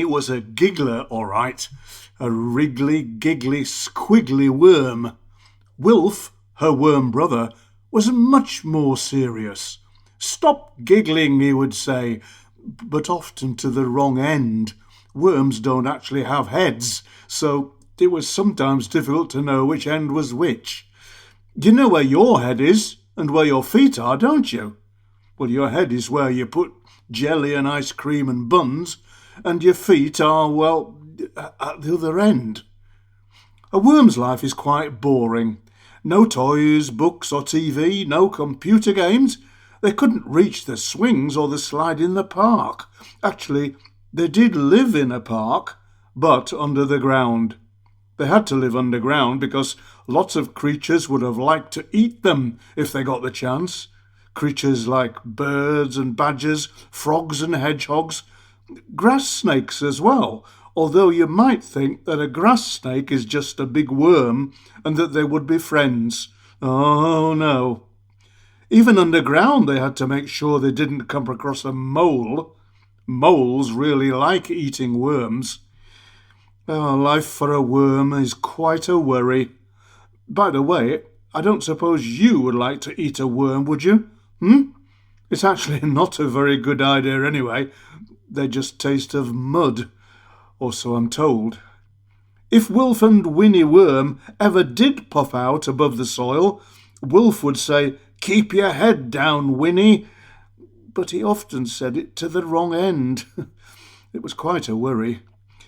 was a giggler, all right. A wriggly, giggly, squiggly worm. Wilf, her worm brother, was much more serious. "Stop giggling," he would say, but often to the wrong end. Worms don't actually have heads, so it was sometimes difficult to know which end was which. You know where your head is and where your feet are, don't you? Well, your head is where you put jelly and ice cream and buns, and your feet are, well, at the other end. A worm's life is quite boring. No toys, books or TV, no computer games. They couldn't reach the swings or the slide in the park. Actually, they did live in a park, but under the ground. They had to live underground because lots of creatures would have liked to eat them if they got the chance. Creatures like birds and badgers, frogs and hedgehogs, grass snakes as well, although you might think that a grass snake is just a big worm and that they would be friends. Oh, no. Even underground they had to make sure they didn't come across a mole. Moles really like eating worms. Oh, life for a worm is quite a worry. By the way, I don't suppose you would like to eat a worm, would you? It's actually not a very good idea anyway. They just taste of mud, or so I'm told. If Wilf and Winnie Worm ever did pop out above the soil, Wilf would say, "Keep your head down, Winnie." But he often said it to the wrong end. It was quite a worry.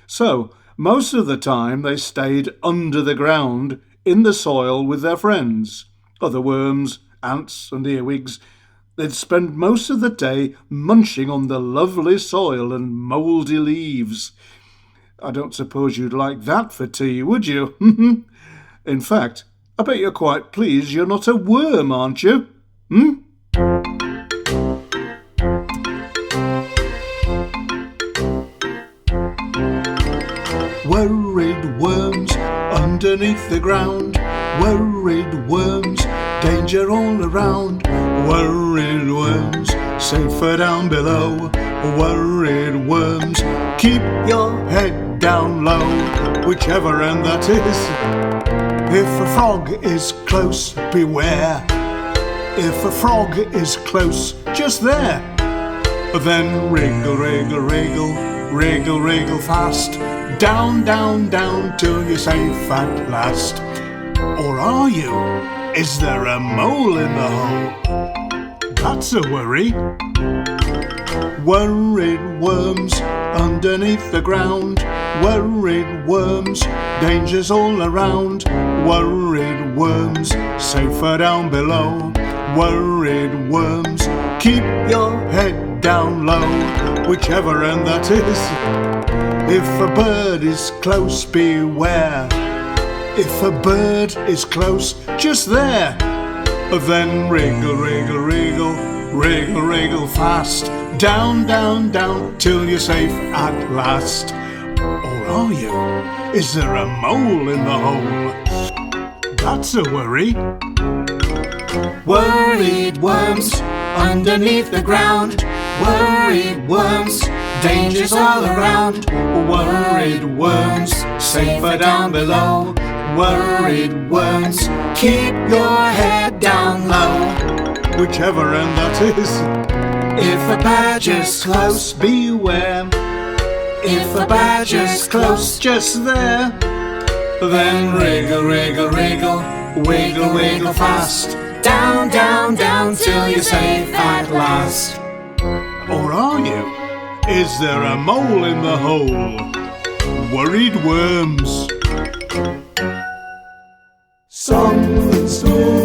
So, most of the time they stayed under the ground, in the soil with their friends, other worms, ants and earwigs. They'd spend most of the day munching on the lovely soil and mouldy leaves. I don't suppose you'd like that for tea, would you? In fact, I bet you're quite pleased you're not a worm, aren't you? Worried worms underneath the ground. Worried worms, danger all around. Worried worms, safer down below. Worried worms, keep your head down low, whichever end that is. If a frog is close, beware. If a frog is close, just there, then wriggle, wriggle, wriggle, wriggle, wriggle fast. Down, down, down, till you're safe at last. Or are you? Is there a mole in the hole? That's a worry. Worried worms underneath the ground. Worried worms, dangers all around. Worried worms, safer down below. Worried worms, keep your head down low, whichever end that is. If a bird is close, beware. If a bird is close, just there, then wriggle, wriggle, wriggle, wriggle, wriggle fast. Down, down, down, till you're safe at last. Or are you? Is there a mole in the hole? That's a worry. Worried worms underneath the ground. Worried worms, dangers all around. Worried worms, safer down below. Worried worms, keep your head down low, whichever end that is. If a badger's close, beware. If a badger's close, just there, then wriggle, wriggle, wriggle, wiggle, wiggle fast. Down, down, down, till you're safe at last. Or are you? Is there a mole in the hole? Worried worms. Song and story.